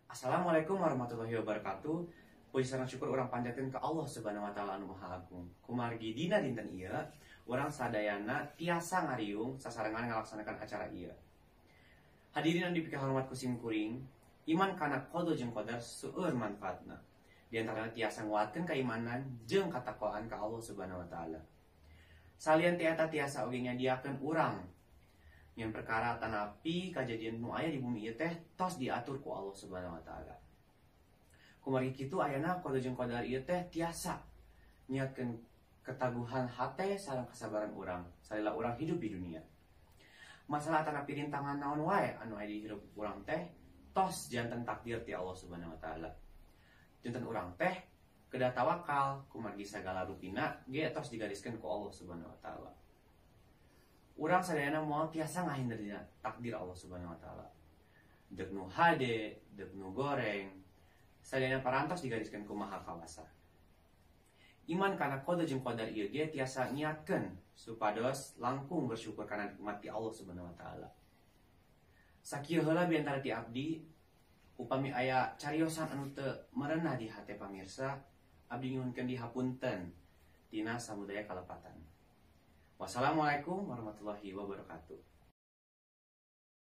Assalamualaikum warahmatullahi wabarakatuh. Puji sareng syukur urang panjatkeun ka Allah Subhanahu wa taala anu Maha Agung. Kumargi dina dinten ieu, urang sadayana tiasa ngariung sasarengan ngalaksanakan acara ieu. Hadirin anu dipikeun hormat ku simkuring, iman kana qada jeung qadar seueur manfaatna. Di antarana tiasa nguatkeun keimanan jeung katakwaan ka Allah Subhanahu wa taala. Salian tiasa oge nyadiakeun urang yang perkara tanapi kejadian nu aya di bumi ieu teh tos diatur ku Allah Subhanahu wa taala. Kumaha kitu ayana qada jeung qadar ieu teh tiasa nyiatkeun ketaguhan hate sareng kasabaran urang salila urang hidup di dunia. Masalah tanapi rintangan naon wae anu aya di hidup urang teh tos janten takdir ti Allah Subhanahu wa taala. Janten urang teh kedah tawakal kumargi sagala rupina ge tos digariskeun ku Allah Subhanahu wa taala. Urang sadayana moal tiasa ngahindarina takdir Allah Subhanahu wa taala. Deuk nu hade, deuk nu goreng, sadayana parantos digariskeun ku Maha Kawasa. Iman kana qada jeung qadar ieu ge tiasa nyiatkeun supados langkung bersyukur kana nikmat ti Allah Subhanahu wa taala. Sakieu heula biantara ti abdi upami aya cariosan anu teu merenah di hate pamirsa, abdi nyuhunkeun dihapunten tina samudaya kalepatan. Wassalamualaikum warahmatullahi wabarakatuh.